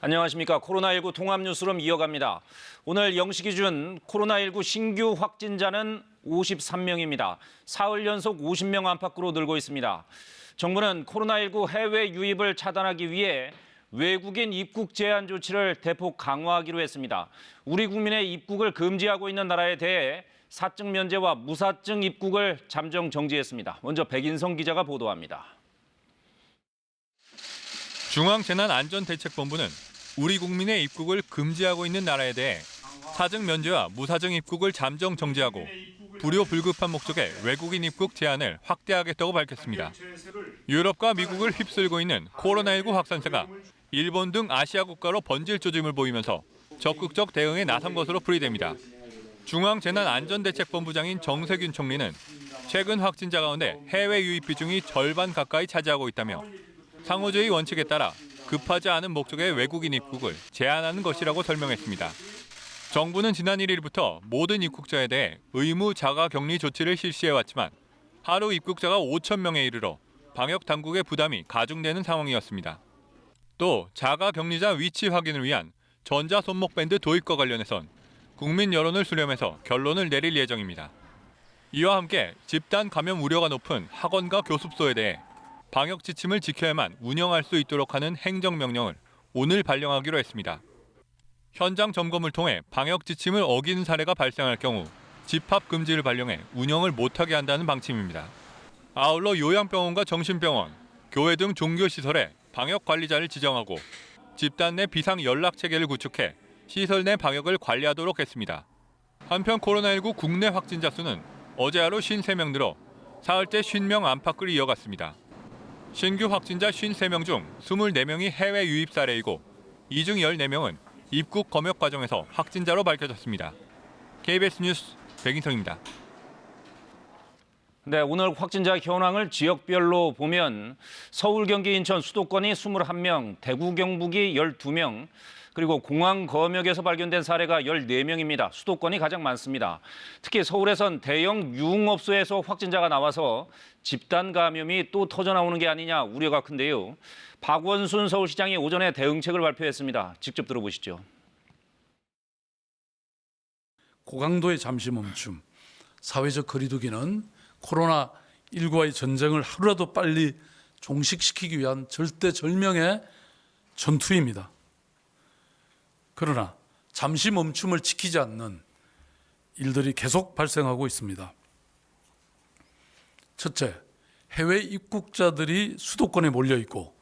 안녕하십니까. 코로나19 통합뉴스룸 이어갑니다. 오늘 0시 기준 코로나19 신규 확진자는 53명입니다. 사흘 연속 50명 안팎으로 늘고 있습니다. 정부는 코로나19 해외 유입을 차단하기 위해 외국인 입국 제한 조치를 대폭 강화하기로 했습니다. 우리 국민의 입국을 금지하고 있는 나라에 대해 사증 면제와 무사증 입국을 잠정 정지했습니다. 먼저 백인성 기자가 보도합니다. 중앙재난안전대책본부는 우리 국민의 입국을 금지하고 있는 나라에 대해 사증 면제와 무사증 입국을 잠정 정지하고 불효 불급한 목적의 외국인 입국 제한을 확대하겠다고 밝혔습니다. 유럽과 미국을 휩쓸고 있는 코로나19 확산세가 일본 등 아시아 국가로 번질 조짐을 보이면서 적극적 대응에 나선 것으로 풀이됩니다. 중앙재난안전대책본부장인 정세균 총리는 최근 확진자 가운데 해외 유입 비중이 절반 가까이 차지하고 있다며 상호주의 원칙에 따라 급하지 않은 목적의 외국인 입국을 제한하는 것이라고 설명했습니다. 정부는 지난 1일부터 모든 입국자에 대해 의무 자가격리 조치를 실시해왔지만 하루 입국자가 5천 명에 이르러 방역 당국의 부담이 가중되는 상황이었습니다. 또 자가격리자 위치 확인을 위한 전자손목밴드 도입과 관련해선 국민 여론을 수렴해서 결론을 내릴 예정입니다. 이와 함께 집단 감염 우려가 높은 학원과 교습소에 대해 방역 지침을 지켜야만 운영할 수 있도록 하는 행정명령을 오늘 발령하기로 했습니다. 현장 점검을 통해 방역 지침을 어기는 사례가 발생할 경우 집합 금지를 발령해 운영을 못하게 한다는 방침입니다. 아울러 요양병원과 정신병원, 교회 등 종교시설에 방역관리자를 지정하고 집단 내 비상 연락체계를 구축해 시설 내 방역을 관리하도록 했습니다. 한편 코로나19 국내 확진자 수는 어제 하루 53명 늘어 사흘째 50명 안팎을 이어갔습니다. 신규 확진자 53명 중 24명이 해외 유입 사례이고 이 중 14명은 입국 검역 과정에서 확진자로 밝혀졌습니다. KBS 뉴스 백인성입니다. 네, 오늘 확진자 현황을 지역별로 보면 서울, 경기, 인천, 수도권이 21명, 대구, 경북이 12명, 그리고 공항 검역에서 발견된 사례가 14명입니다. 수도권이 가장 많습니다. 특히 서울에선 대형 유흥업소에서 확진자가 나와서 집단 감염이 또 터져나오는 게 아니냐 우려가 큰데요. 박원순 서울시장이 오전에 대응책을 발표했습니다. 직접 들어보시죠. 고강도의 잠시 멈춤, 사회적 거리두기는 코로나19와의 전쟁을 하루라도 빨리 종식시키기 위한 절대절명의 전투입니다. 그러나 잠시 멈춤을 지키지 않는 일들이 계속 발생하고 있습니다. 첫째, 해외 입국자들이 수도권에 몰려 있고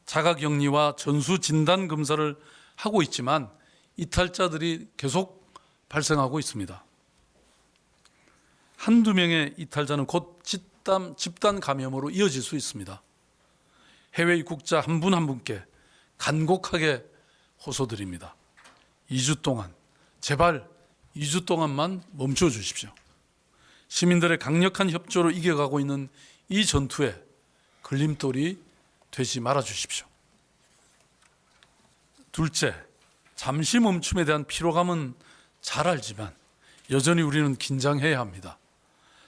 자가격리와 전수진단 검사를 하고 있지만 이탈자들이 계속 발생하고 있습니다. 한두 명의 이탈자는 곧 집단 감염으로 이어질 수 있습니다. 해외 입국자 한 분 한 분께 간곡하게 호소드립니다. 2주 동안, 제발 2주 동안만 멈춰 주십시오. 시민들의 강력한 협조로 이겨가고 있는 이 전투에 걸림돌이 되지 말아 주십시오. 둘째, 잠시 멈춤에 대한 피로감은 잘 알지만 여전히 우리는 긴장해야 합니다.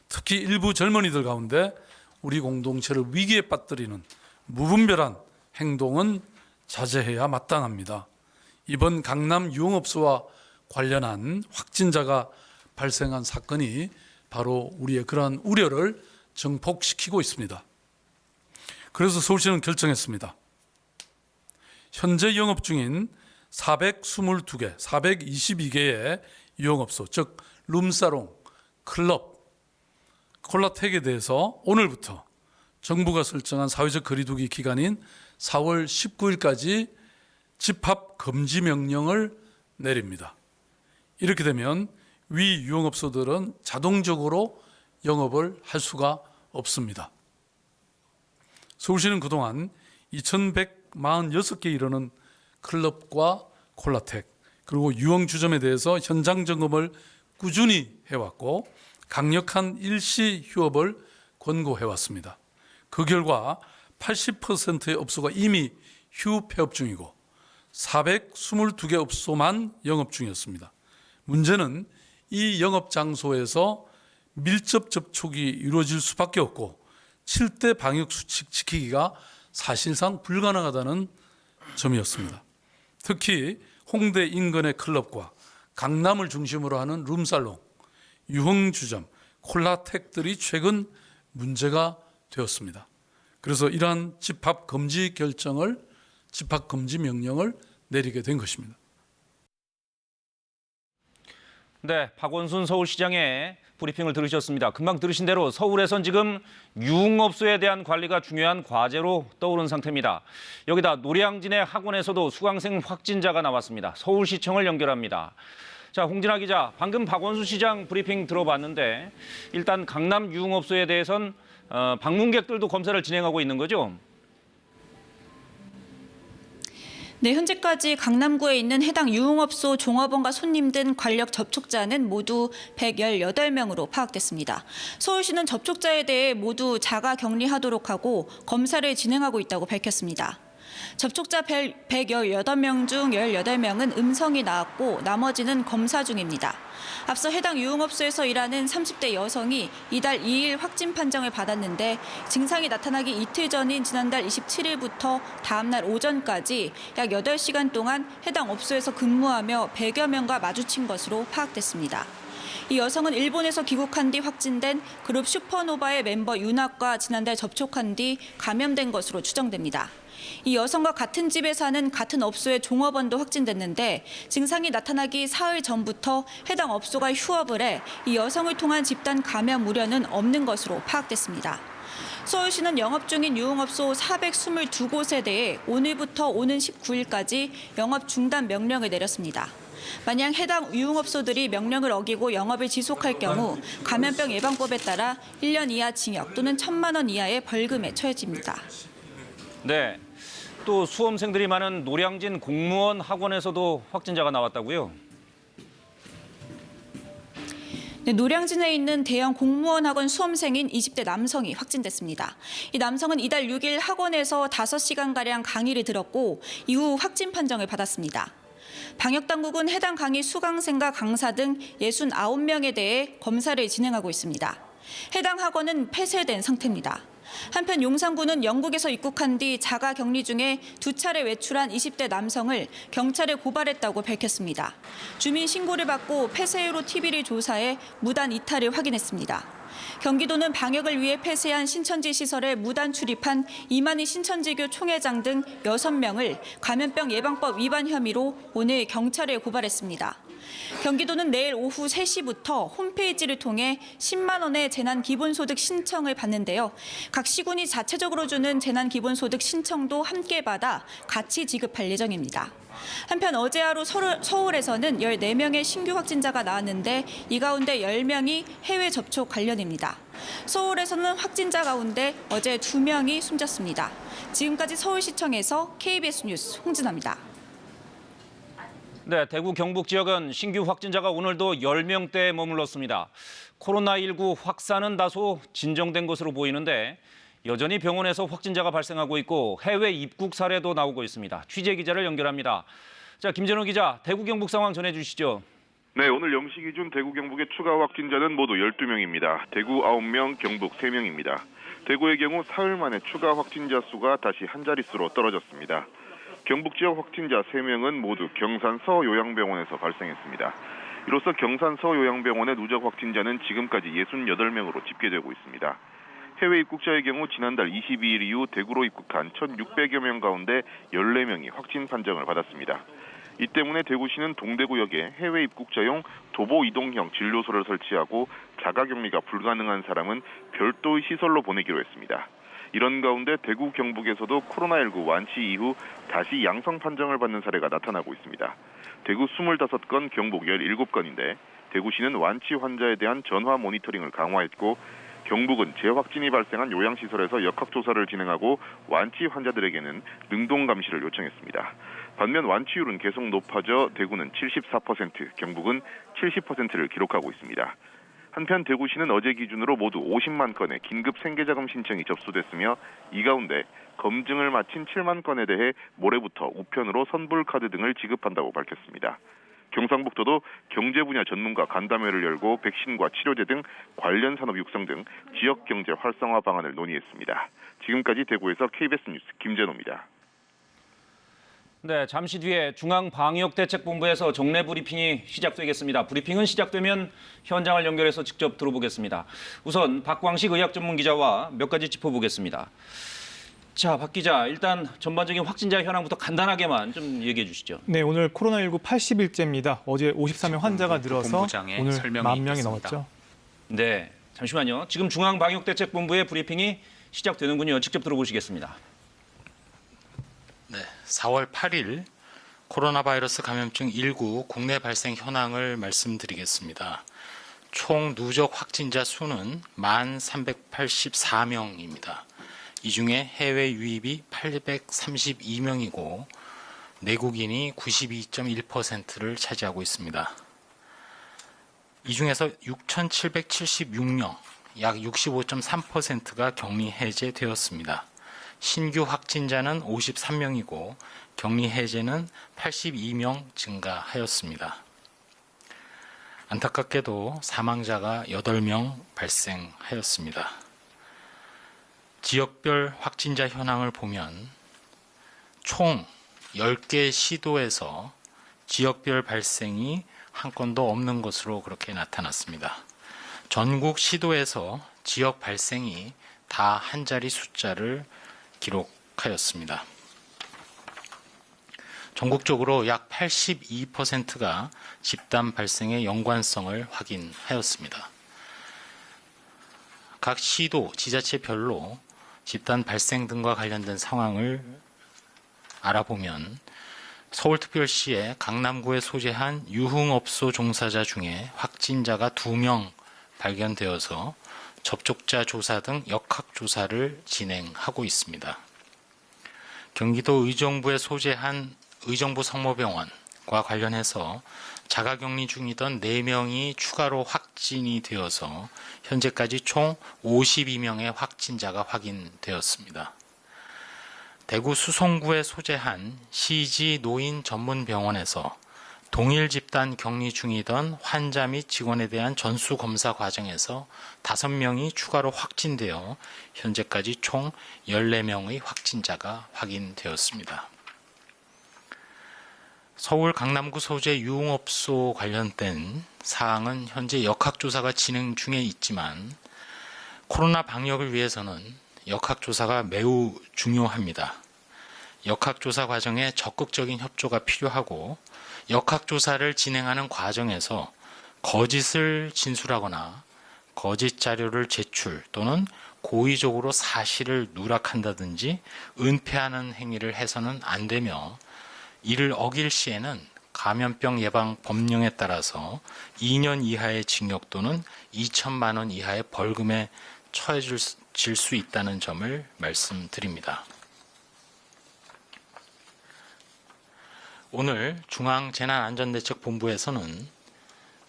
특히 일부 젊은이들 가운데 우리 공동체를 위기에 빠뜨리는 무분별한 행동은 자제해야 마땅합니다. 이번 강남 유흥업소와 관련한 확진자가 발생한 사건이 바로 우리의 그러한 우려를 증폭시키고 있습니다. 그래서 서울시는 결정했습니다. 현재 영업 중인 422개, 422개의 유흥업소, 즉 룸사롱, 클럽, 콜라텍에 대해서 오늘부터 정부가 설정한 사회적 거리두기 기간인 4월 19일까지 집합 금지 명령을 내립니다. 이렇게 되면 위 유흥업소들은 자동적으로 영업을 할 수가 없습니다. 서울시는 그동안 2,146개 이르는 클럽과 콜라텍 그리고 유흥주점에 대해서 현장 점검을 꾸준히 해왔고 강력한 일시 휴업을 권고해왔습니다. 그 결과 80%의 업소가 이미 휴폐업 중이고 422개 업소만 영업 중이었습니다. 문제는 이 영업 장소에서 밀접 접촉이 이루어질 수밖에 없고 7대 방역 수칙 지키기가 사실상 불가능하다는 점이었습니다. 특히 홍대 인근의 클럽과 강남을 중심으로 하는 룸살롱, 유흥주점, 콜라텍들이 최근 문제가 되었습니다. 그래서 이러한 집합금지 명령을 내리게 된 것입니다. 네, 박원순 서울시장의 브리핑을 들으셨습니다. 금방 들으신 대로 서울에선 지금 유흥업소에 대한 관리가 중요한 과제로 떠오른 상태입니다. 여기다 노량진의 학원에서도 수강생 확진자가 나왔습니다. 서울시청을 연결합니다. 자, 홍진아 기자, 방금 박원순 시장 브리핑 들어봤는데 일단 강남 유흥업소에 대해선 방문객들도 검사를 진행하고 있는 거죠? 네, 현재까지 강남구에 있는 해당 유흥업소 종업원과 손님 등 관력 접촉자는 모두 118명으로 파악됐습니다. 서울시는 접촉자에 대해 모두 자가 격리하도록 하고 검사를 진행하고 있다고 밝혔습니다. 접촉자 118명 중 18명은 음성이 나왔고 나머지는 검사 중입니다. 앞서 해당 유흥업소에서 일하는 30대 여성이 이달 2일 확진 판정을 받았는데 증상이 나타나기 이틀 전인 지난달 27일부터 다음날 오전까지 약 8시간 동안 해당 업소에서 근무하며 100여 명과 마주친 것으로 파악됐습니다. 이 여성은 일본에서 귀국한 뒤 확진된 그룹 슈퍼노바의 멤버 윤학과 지난달 접촉한 뒤 감염된 것으로 추정됩니다. 이 여성과 같은 집에 사는 같은 업소의 종업원도 확진됐는데 증상이 나타나기 사흘 전부터 해당 업소가 휴업을 해 이 여성을 통한 집단 감염 우려는 없는 것으로 파악됐습니다. 서울시는 영업 중인 유흥업소 422곳에 대해 오늘부터 오는 19일까지 영업 중단 명령을 내렸습니다. 만약 해당 유흥업소들이 명령을 어기고 영업을 지속할 경우 감염병 예방법에 따라 1년 이하 징역 또는 1,000만 원 이하의 벌금에 처해집니다. 네, 또 수험생들이 많은 노량진 공무원 학원에서도 확진자가 나왔다고요? 네, 노량진에 있는 대형 공무원 학원 수험생인 20대 남성이 확진됐습니다. 이 남성은 이달 6일 학원에서 5시간가량 강의를 들었고 이후 확진 판정을 받았습니다. 방역당국은 해당 강의 수강생과 강사 등 69명에 대해 검사를 진행하고 있습니다. 해당 학원은 폐쇄된 상태입니다. 한편 용산구는 영국에서 입국한 뒤 자가 격리 중에 2차례 외출한 20대 남성을 경찰에 고발했다고 밝혔습니다. 주민 신고를 받고 폐쇄 이후로 TV를 조사해 무단 이탈을 확인했습니다. 경기도는 방역을 위해 폐쇄한 신천지 시설에 무단 출입한 이만희 신천지교 총회장 등 6명을 감염병 예방법 위반 혐의로 오늘 경찰에 고발했습니다. 경기도는 내일 오후 3시부터 홈페이지를 통해 10만 원의 재난기본소득 신청을 받는데요. 각 시군이 자체적으로 주는 재난기본소득 신청도 함께 받아 같이 지급할 예정입니다. 한편 어제 하루 서울에서는 14명의 신규 확진자가 나왔는데 이 가운데 10명이 해외 접촉 관련입니다. 서울에서는 확진자 가운데 어제 2명이 숨졌습니다. 지금까지 서울시청에서 KBS 뉴스 홍진아입니다. 네, 대구 경북 지역은 신규 확진자가 오늘도 10명대에 머물렀습니다. 코로나19 확산은 다소 진정된 것으로 보이는데 여전히 병원에서 확진자가 발생하고 있고 해외 입국 사례도 나오고 있습니다. 취재 기자를 연결합니다. 자, 김전호 기자, 대구 경북 상황 전해주시죠. 네, 오늘 0시 기준 대구 경북의 추가 확진자는 모두 12명입니다. 대구 9명, 경북 3명입니다. 대구의 경우 사흘 만에 추가 확진자 수가 다시 한 자릿수로 떨어졌습니다. 경북 지역 확진자 3명은 모두 경산 서요양병원에서 발생했습니다. 이로써 경산 서요양병원의 누적 확진자는 지금까지 68명으로 집계되고 있습니다. 해외 입국자의 경우 지난달 22일 이후 대구로 입국한 1,600여 명 가운데 14명이 확진 판정을 받았습니다. 이 때문에 대구시는 동대구역에 해외 입국자용 도보 이동형 진료소를 설치하고 자가격리가 불가능한 사람은 별도의 시설로 보내기로 했습니다. 이런 가운데 대구 경북에서도 코로나19 완치 이후 다시 양성 판정을 받는 사례가 나타나고 있습니다. 대구 25건, 경북 17건인데 대구시는 완치 환자에 대한 전화 모니터링을 강화했고 경북은 재확진이 발생한 요양시설에서 역학조사를 진행하고 완치 환자들에게는 능동감시를 요청했습니다. 반면 완치율은 계속 높아져 대구는 74%, 경북은 70%를 기록하고 있습니다. 한편 대구시는 어제 기준으로 모두 50만 건의 긴급 생계자금 신청이 접수됐으며 이 가운데 검증을 마친 7만 건에 대해 모레부터 우편으로 선불카드 등을 지급한다고 밝혔습니다. 경상북도도 경제 분야 전문가 간담회를 열고 백신과 치료제 등 관련 산업 육성 등 지역 경제 활성화 방안을 논의했습니다. 지금까지 대구에서 KBS 뉴스 김재노입니다. 네, 잠시 뒤에 중앙방역대책본부에서 정례 브리핑이 시작되겠습니다. 브리핑은 시작되면 현장을 연결해서 직접 들어보겠습니다. 우선 박광식 의학전문기자와 몇 가지 짚어보겠습니다. 자, 박 기자, 일단 전반적인 확진자 현황부터 간단하게만 좀 얘기해 주시죠. 네, 오늘 코로나19 80일째입니다. 어제 53명 환자가 늘어서 오늘 10,000명이 넘었죠. 네, 잠시만요. 지금 중앙방역대책본부의 브리핑이 시작되는군요. 직접 들어보시겠습니다. 네, 4월 8일 코로나 바이러스 감염증 19 국내 발생 현황을 말씀드리겠습니다. 총 누적 확진자 수는 1,384명입니다. 이 중에 해외 유입이 832명이고 내국인이 92.1%를 차지하고 있습니다. 이 중에서 6,776명, 약 65.3%가 격리 해제되었습니다. 신규 확진자는 53명이고 격리 해제는 82명 증가하였습니다. 안타깝게도 사망자가 8명 발생하였습니다. 지역별 확진자 현황을 보면 총 10개 시도에서 지역별 발생이 한 건도 없는 것으로 그렇게 나타났습니다. 전국 시도에서 지역 발생이 다 한 자리 숫자를 기록하였습니다. 전국적으로 약 82%가 집단 발생의 연관성을 확인하였습니다. 각 시도, 지자체별로 집단 발생 등과 관련된 상황을 알아보면 서울특별시의 강남구에 소재한 유흥업소 종사자 중에 확진자가 2명 발견되어서 접촉자 조사 등 역학조사를 진행하고 있습니다. 경기도 의정부에 소재한 의정부 성모병원과 관련해서 자가격리 중이던 4명이 추가로 확진이 되어서 현재까지 총 52명의 확진자가 확인되었습니다. 대구 수성구에 소재한 CG 노인 전문병원에서 동일 집단 격리 중이던 환자 및 직원에 대한 전수검사 과정에서 5명이 추가로 확진되어 현재까지 총 14명의 확진자가 확인되었습니다. 서울 강남구 소재 유흥업소 관련된 사항은 현재 역학조사가 진행 중에 있지만 코로나 방역을 위해서는 역학조사가 매우 중요합니다. 역학조사 과정에 적극적인 협조가 필요하고 역학조사를 진행하는 과정에서 거짓을 진술하거나 거짓 자료를 제출 또는 고의적으로 사실을 누락한다든지 은폐하는 행위를 해서는 안 되며 이를 어길 시에는 감염병 예방 법령에 따라서 2년 이하의 징역 또는 2천만 원 이하의 벌금에 처해질 수 있다는 점을 말씀드립니다. 오늘 중앙재난안전대책본부에서는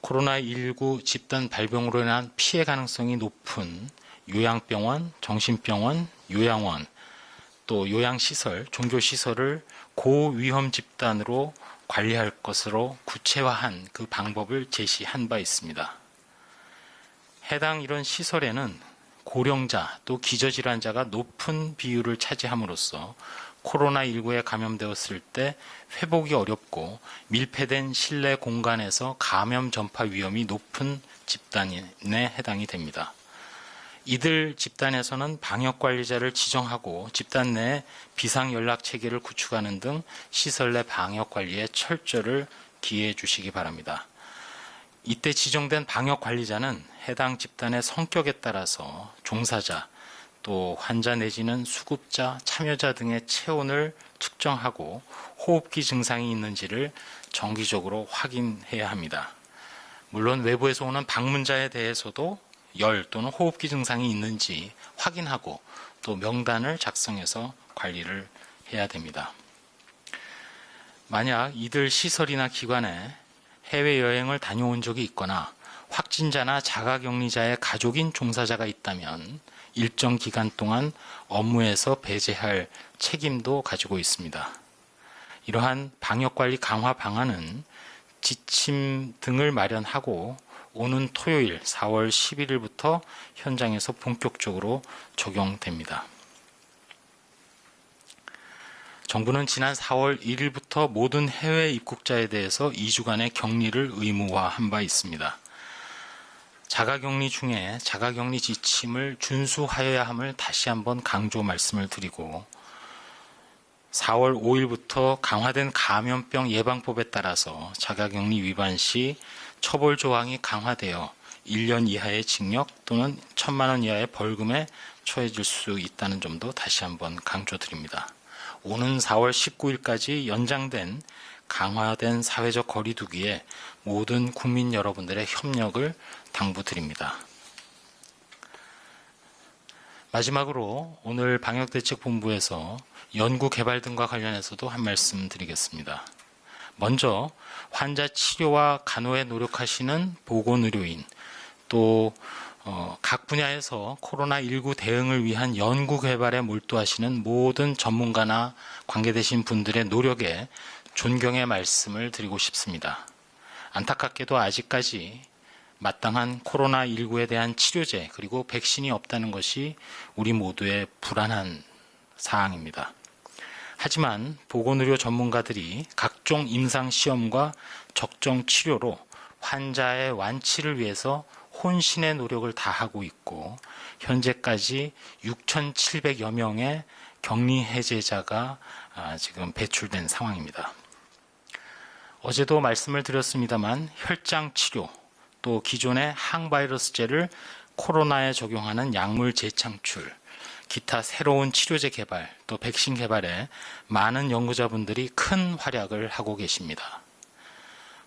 코로나19 집단 발병으로 인한 피해 가능성이 높은 요양병원, 정신병원, 요양원, 또 요양시설, 종교시설을 고위험 집단으로 관리할 것으로 구체화한 그 방법을 제시한 바 있습니다. 해당 이런 시설에는 고령자 또 기저질환자가 높은 비율을 차지함으로써 코로나19에 감염되었을 때 회복이 어렵고 밀폐된 실내 공간에서 감염 전파 위험이 높은 집단에 해당이 됩니다. 이들 집단에서는 방역관리자를 지정하고 집단 내 비상연락체계를 구축하는 등 시설 내 방역관리에 철저를 기해해 주시기 바랍니다. 이때 지정된 방역관리자는 해당 집단의 성격에 따라서 종사자, 또 환자 내지는 수급자, 참여자 등의 체온을 측정하고 호흡기 증상이 있는지를 정기적으로 확인해야 합니다. 물론 외부에서 오는 방문자에 대해서도 열 또는 호흡기 증상이 있는지 확인하고 또 명단을 작성해서 관리를 해야 됩니다. 만약 이들 시설이나 기관에 해외여행을 다녀온 적이 있거나 확진자나 자가격리자의 가족인 종사자가 있다면 일정 기간 동안 업무에서 배제할 책임도 가지고 있습니다. 이러한 방역관리 강화 방안은 지침 등을 마련하고 오는 토요일 4월 11일부터 현장에서 본격적으로 적용됩니다. 정부는 지난 4월 1일부터 모든 해외 입국자에 대해서 2주간의 격리를 의무화한 바 있습니다. 자가격리 중에 자가격리 지침을 준수하여야 함을 다시 한번 강조 말씀을 드리고 4월 5일부터 강화된 감염병 예방법에 따라서 자가격리 위반 시 처벌 조항이 강화되어 1년 이하의 징역 또는 1,000만 원 이하의 벌금에 처해질 수 있다는 점도 다시 한번 강조드립니다. 오는 4월 19일까지 연장된 강화된 사회적 거리두기에 모든 국민 여러분들의 협력을 당부드립니다. 마지막으로 오늘 방역대책본부에서 연구 개발 등과 관련해서도 한 말씀 드리겠습니다. 먼저 환자 치료와 간호에 노력하시는 보건의료인 또 각 분야에서 코로나19 대응을 위한 연구 개발에 몰두하시는 모든 전문가나 관계되신 분들의 노력에 존경의 말씀을 드리고 싶습니다. 안타깝게도 아직까지 마땅한 코로나19에 대한 치료제 그리고 백신이 없다는 것이 우리 모두의 불안한 사항입니다. 하지만 보건의료 전문가들이 각종 임상시험과 적정 치료로 환자의 완치를 위해서 혼신의 노력을 다하고 있고 현재까지 6,700여 명의 격리 해제자가 지금 배출된 상황입니다. 어제도 말씀을 드렸습니다만 혈장 치료 또 기존의 항바이러스제를 코로나에 적용하는 약물 재창출, 기타 새로운 치료제 개발, 또 백신 개발에 많은 연구자분들이 큰 활약을 하고 계십니다.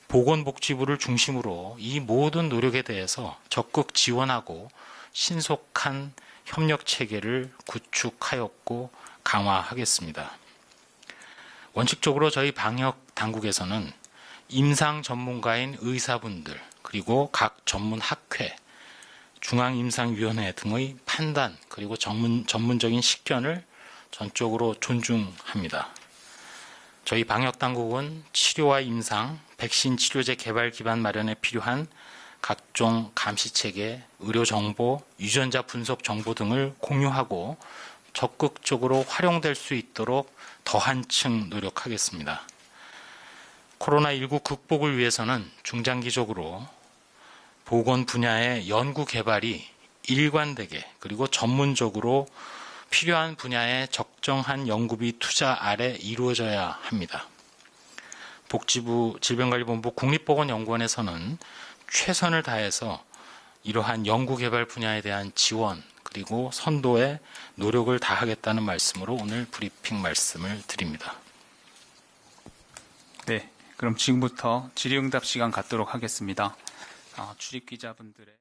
보건복지부를 중심으로 이 모든 노력에 대해서 적극 지원하고 신속한 협력 체계를 구축하였고 강화하겠습니다. 원칙적으로 저희 방역 당국에서는 임상 전문가인 의사분들 그리고 각 전문 학회, 중앙임상위원회 등의 판단 그리고 전문적인 식견을 전적으로 존중합니다. 저희 방역당국은 치료와 임상, 백신 치료제 개발 기반 마련에 필요한 각종 감시체계, 의료정보, 유전자 분석 정보 등을 공유하고 적극적으로 활용될 수 있도록 더 한층 노력하겠습니다. 코로나19 극복을 위해서는 중장기적으로 보건 분야의 연구 개발이 일관되게 그리고 전문적으로 필요한 분야에 적정한 연구비 투자 아래 이루어져야 합니다. 복지부 질병관리본부 국립보건연구원에서는 최선을 다해서 이러한 연구개발 분야에 대한 지원 그리고 선도에 노력을 다하겠다는 말씀으로 오늘 브리핑 말씀을 드립니다. 네, 그럼 지금부터 질의응답 시간 갖도록 하겠습니다. 출입기자분들의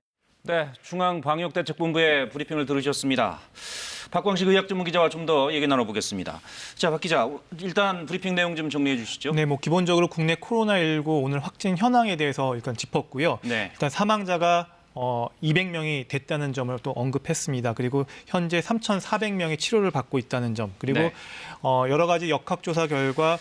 네, 중앙방역대책본부의 브리핑을 들으셨습니다. 박광식 의학전문기자와 좀 더 얘기 나눠보겠습니다. 자, 박 기자, 일단 브리핑 내용 좀 정리해 주시죠. 네, 기본적으로 국내 코로나19 오늘 확진 현황에 대해서 일단 짚었고요. 네. 일단 사망자가 200명이 됐다는 점을 또 언급했습니다. 그리고 현재 3,400명이 치료를 받고 있다는 점, 그리고 네. 여러 가지 역학조사 결과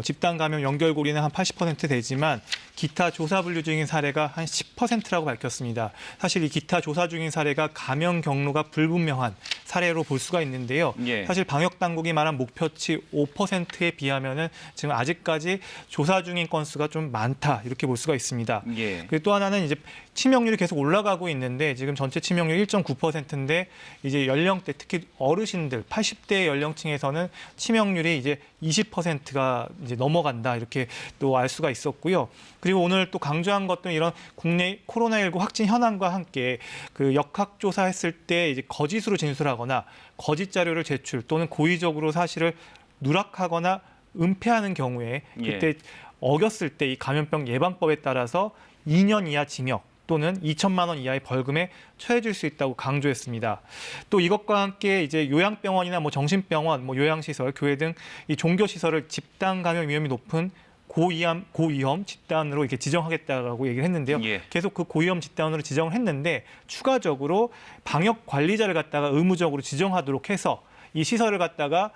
집단 감염 연결고리는 한 80% 되지만 기타 조사 분류 중인 사례가 한 10%라고 밝혔습니다. 사실 이 기타 조사 중인 사례가 감염 경로가 불분명한 사례로 볼 수가 있는데요. 예. 사실 방역 당국이 말한 목표치 5%에 비하면은 지금 아직까지 조사 중인 건수가 좀 많다 이렇게 볼 수가 있습니다. 예. 그리고 또 하나는 이제 치명률이 계속 올라가고 있는데 지금 전체 치명률 1.9%인데 이제 연령대 특히 어르신들 80대 연령층에서는 치명률이 이제 20%가 이제 넘어간다 이렇게 또 알 수가 있었고요. 그리고 오늘 또 강조한 것도 이런 국내 코로나19 확진 현황과 함께 그 역학조사했을 때 이제 거짓으로 진술하거나 거짓 자료를 제출 또는 고의적으로 사실을 누락하거나 은폐하는 경우에 그때 어겼을 때 이 감염병 예방법에 따라서 2년 이하 징역 또는 2천만 원 이하의 벌금에 처해질 수 있다고 강조했습니다. 또 이것과 함께 이제 요양병원이나 정신병원, 요양시설, 교회 등 이 종교시설을 집단 감염 위험이 높은 고위험 집단으로 이렇게 지정하겠다라고 얘기를 했는데요. 예. 계속 그 고위험 집단으로 지정을 했는데 추가적으로 방역 관리자를 갖다가 의무적으로 지정하도록 해서 이 시설을 갖다가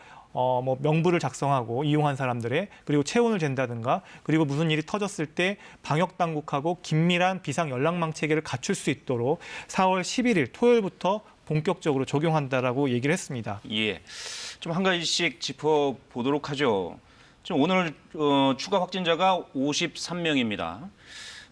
명부를 작성하고 이용한 사람들의 그리고 체온을 잰다든가 그리고 무슨 일이 터졌을 때 방역 당국하고 긴밀한 비상 연락망 체계를 갖출 수 있도록 4월 11일 토요일부터 본격적으로 적용한다라고 얘기를 했습니다. 예. 좀 한 가지씩 짚어보도록 하죠. 지금 오늘 추가 확진자가 53명입니다.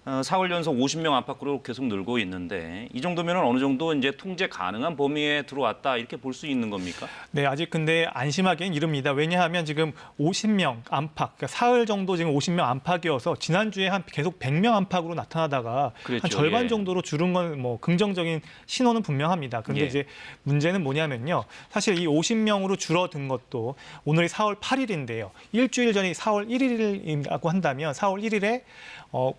4월 연속 50명 안팎으로 계속 늘고 있는데 이 정도면 어느 정도 이제 통제 가능한 범위에 들어왔다 이렇게 볼 수 있는 겁니까? 네, 아직 근데 안심하기엔 이릅니다. 왜냐하면 지금 50명 안팎, 그러니까 사흘 정도 지금 50명 안팎이어서 지난주에 한 계속 100명 안팎으로 나타나다가 그랬죠. 한 절반 예. 정도로 줄은 건 뭐 긍정적인 신호는 분명합니다. 그런데 예. 이제 문제는 뭐냐면요. 사실 이 50명으로 줄어든 것도 오늘이 4월 8일인데요. 일주일 전이 4월 1일이라고 한다면 4월 1일에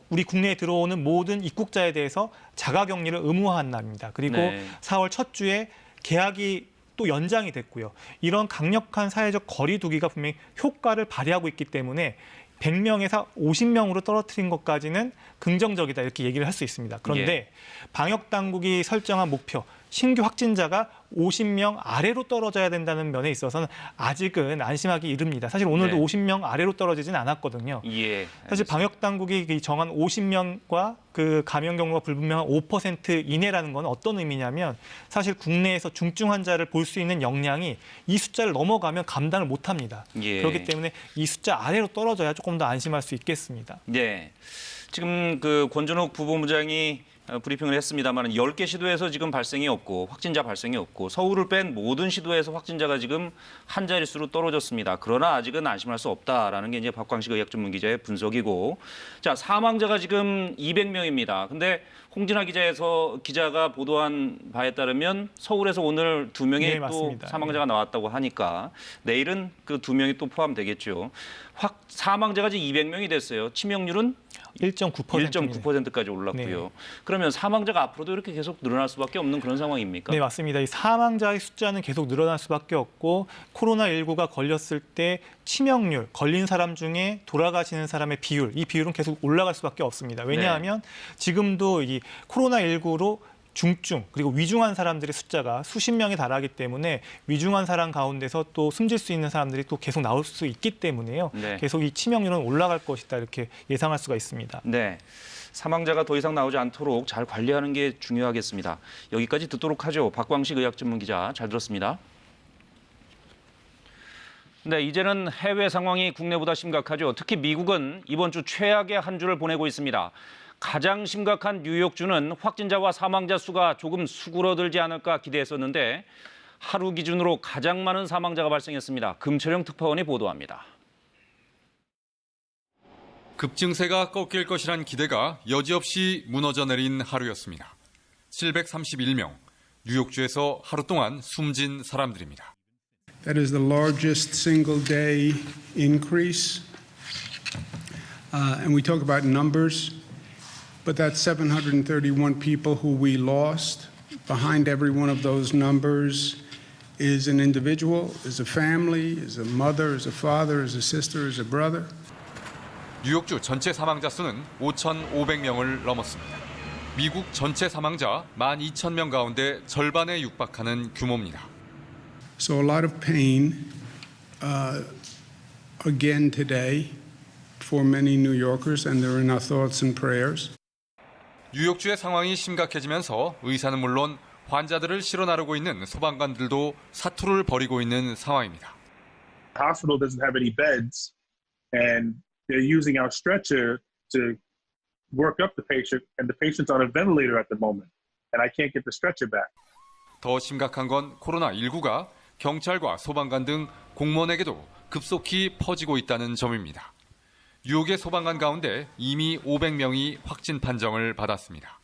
우리 국내에 들어오는 모든 입국자에 대해서 자가격리를 의무화한 날입니다. 그리고 네. 4월 첫 주에 개학이 또 연장이 됐고요. 이런 강력한 사회적 거리 두기가 분명히 효과를 발휘하고 있기 때문에 100명에서 50명으로 떨어뜨린 것까지는 긍정적이다 이렇게 얘기를 할 수 있습니다. 그런데 예. 방역 당국이 설정한 목표 신규 확진자가 50명 아래로 떨어져야 된다는 면에 있어서는 아직은 안심하기 이릅니다. 사실 오늘도 네. 50명 아래로 떨어지진 않았거든요. 예. 사실 방역 당국이 정한 50명과 그 감염 경로가 불분명한 5% 이내라는 건 어떤 의미냐면 사실 국내에서 중증 환자를 볼 수 있는 역량이 이 숫자를 넘어가면 감당을 못합니다. 예. 그렇기 때문에 이 숫자 아래로 떨어져야 조금 더 안심할 수 있겠습니다. 네. 지금 그 권준욱 부본부장이 브리핑을 했습니다만 10개 시도에서 지금 발생이 없고 확진자 발생이 없고 서울을 뺀 모든 시도에서 확진자가 지금 한 자릿수로 떨어졌습니다. 그러나 아직은 안심할 수 없다라는 게 이제 박광식 의학전문기자의 분석이고 자 사망자가 지금 200명입니다. 근데 홍진아 기자가 보도한 바에 따르면 서울에서 오늘 2명의 네, 또 맞습니다. 사망자가 나왔다고 하니까 내일은 그 2명이 또 포함되겠죠. 사망자가 지금 200명이 됐어요. 치명률은 1.9%입니다. 1.9%까지 올랐고요. 네. 그러면 사망자가 앞으로도 이렇게 계속 늘어날 수밖에 없는 그런 상황입니까? 네, 맞습니다. 이 사망자의 숫자는 계속 늘어날 수밖에 없고 코로나19가 걸렸을 때 치명률, 걸린 사람 중에 돌아가시는 사람의 비율, 이 비율은 계속 올라갈 수밖에 없습니다. 왜냐하면 지금도 이 코로나19로 중증 그리고 위중한 사람들의 숫자가 수십 명에 달하기 때문에 위중한 사람 가운데서 또 숨질 수 있는 사람들이 또 계속 나올 수 있기 때문에요. 네. 계속 이 치명률은 올라갈 것이다 이렇게 예상할 수가 있습니다. 네. 사망자가 더 이상 나오지 않도록 잘 관리하는 게 중요하겠습니다. 여기까지 듣도록 하죠. 박광식 의학전문기자 잘 들었습니다. 네, 이제는 해외 상황이 국내보다 심각하죠. 특히 미국은 이번 주 최악의 한 주를 보내고 있습니다. 가장 심각한 뉴욕주는 확진자와 사망자 수가 조금 수그러들지 않을까 기대했었는데 하루 기준으로 가장 많은 사망자가 발생했습니다. 금철영 특파원이 보도합니다. 급증세가 꺾일 것이란 기대가 여지없이 무너져 내린 하루였습니다. 731명, 뉴욕주에서 하루 동안 숨진 사람들입니다. That is the largest single day increase. And we talk about numbers, but that's 731 people who we lost. Behind every one of those numbers is an individual, is a family, is a mother, is a father, is a sister, is a brother. 뉴욕주 전체 사망자 수는 5,500명을 넘었습니다. 미국 전체 사망자 12,000명 가운데 절반에 육박하는 규모입니다. So a lot of pain again today for many New Yorkers, and they're in our thoughts and prayers. 뉴욕주의 상황이 심각해지면서 의사는 물론 환자들을 실어 나르고 있는 소방관들도 사투를 벌이고 있는 상황입니다. The hospital doesn't have any beds, and they're using our stretcher to work up the patient, and the patient's on a ventilator at the moment, and I can't get the stretcher back. 더 심각한 건 코로나19가 경찰과 소방관 등 공무원에게도 급속히 퍼지고 있다는 점입니다. 뉴욕의 소방관 가운데 이미 500명이 확진 판정을 받았습니다.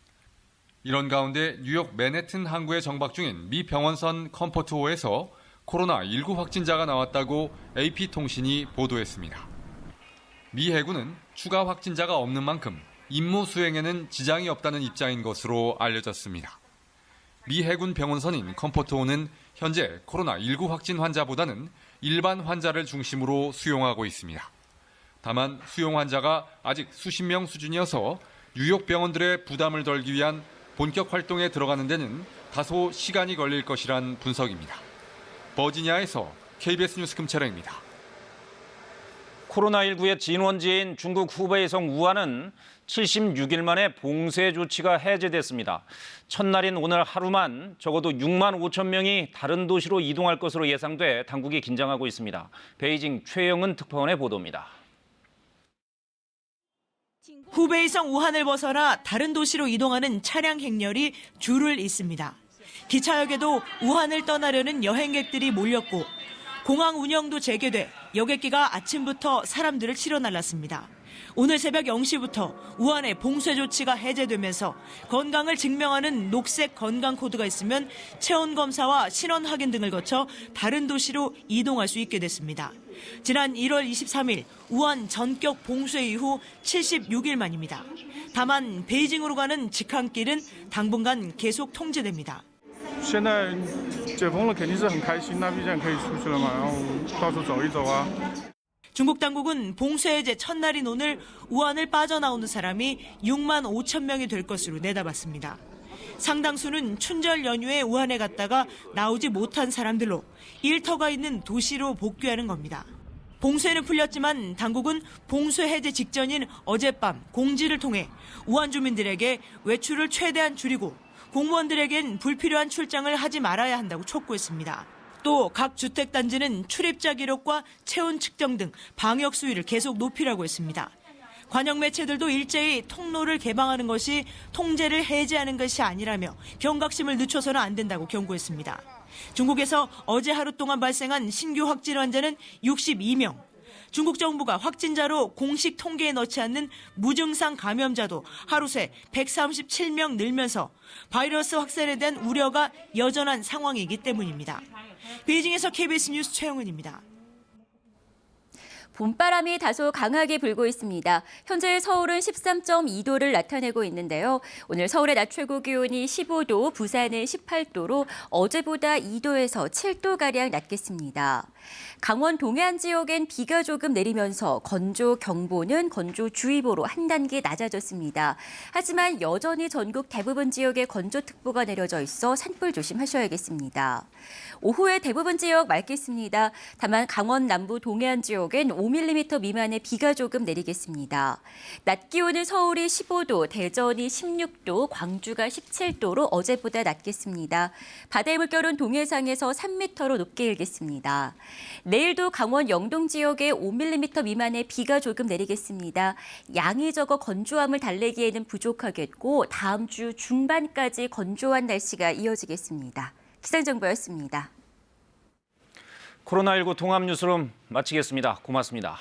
이런 가운데 뉴욕 맨해튼 항구에 정박 중인 미 병원선 컴포트호에서 코로나19 확진자가 나왔다고 AP통신이 보도했습니다. 미 해군은 추가 확진자가 없는 만큼 임무 수행에는 지장이 없다는 입장인 것으로 알려졌습니다. 미 해군 병원선인 컴포트호는 현재 코로나19 확진 환자보다는 일반 환자를 중심으로 수용하고 있습니다. 다만 수용 환자가 아직 수십 명 수준이어서 뉴욕 병원들의 부담을 덜기 위한 본격 활동에 들어가는 데는 다소 시간이 걸릴 것이란 분석입니다. 버지니아에서 KBS 뉴스 금채령입니다. 코로나19의 진원지인 중국 후베이성 우한은 76일 만에 봉쇄 조치가 해제됐습니다. 첫날인 오늘 하루만 적어도 6만 5천 명이 다른 도시로 이동할 것으로 예상돼 당국이 긴장하고 있습니다. 베이징 최영은 특파원의 보도입니다. 후베이성 우한을 벗어나 다른 도시로 이동하는 차량 행렬이 줄을 잇습니다. 기차역에도 우한을 떠나려는 여행객들이 몰렸고 공항 운영도 재개돼 여객기가 아침부터 사람들을 치러 날랐습니다. 오늘 새벽 0시부터 우한의 봉쇄 조치가 해제되면서 건강을 증명하는 녹색 건강 코드가 있으면 체온 검사와 신원 확인 등을 거쳐 다른 도시로 이동할 수 있게 됐습니다. 지난 1월 23일 우한 전격 봉쇄 이후 76일 만입니다. 다만 베이징으로 가는 직항길은 당분간 계속 통제됩니다. 现在解封了，肯定是很开心，那毕竟可以出去了嘛，然后到处走一走啊。 중국 당국은 봉쇄 해제 첫날인 오늘 우한을 빠져나오는 사람이 6만 5천 명이 될 것으로 내다봤습니다. 상당수는 춘절 연휴에 우한에 갔다가 나오지 못한 사람들로 일터가 있는 도시로 복귀하는 겁니다. 봉쇄는 풀렸지만 당국은 봉쇄 해제 직전인 어젯밤 공지를 통해 우한 주민들에게 외출을 최대한 줄이고 공무원들에겐 불필요한 출장을 하지 말아야 한다고 촉구했습니다. 또 각 주택단지는 출입자 기록과 체온 측정 등 방역 수위를 계속 높이라고 했습니다. 관영 매체들도 일제히 통로를 개방하는 것이 통제를 해제하는 것이 아니라며 경각심을 늦춰서는 안 된다고 경고했습니다. 중국에서 어제 하루 동안 발생한 신규 확진 환자는 62명. 중국 정부가 확진자로 공식 통계에 넣지 않는 무증상 감염자도 하루 새 137명 늘면서 바이러스 확산에 대한 우려가 여전한 상황이기 때문입니다. 베이징에서 KBS 뉴스 최영은입니다. 봄바람이 다소 강하게 불고 있습니다. 현재 서울은 13.2도를 나타내고 있는데요. 오늘 서울의 낮 최고 기온이 15도, 부산은 18도로 어제보다 2도에서 7도가량 낮겠습니다. 강원 동해안 지역엔 비가 조금 내리면서 건조경보는 건조주의보로 한 단계 낮아졌습니다. 하지만 여전히 전국 대부분 지역에 건조특보가 내려져 있어 산불 조심하셔야겠습니다. 오후에 대부분 지역 맑겠습니다. 다만 강원 남부 동해안 지역엔 5mm 미만의 비가 조금 내리겠습니다. 낮 기온은 서울이 15도, 대전이 16도, 광주가 17도로 어제보다 낮겠습니다. 바다의 물결은 동해상에서 3m로 높게 일겠습니다. 내일도 강원 영동 지역에 5mm 미만의 비가 조금 내리겠습니다. 양이 적어 건조함을 달래기에는 부족하겠고 다음 주 중반까지 건조한 날씨가 이어지겠습니다. 기상정보였습니다. 코로나19 통합 뉴스룸 마치겠습니다. 고맙습니다.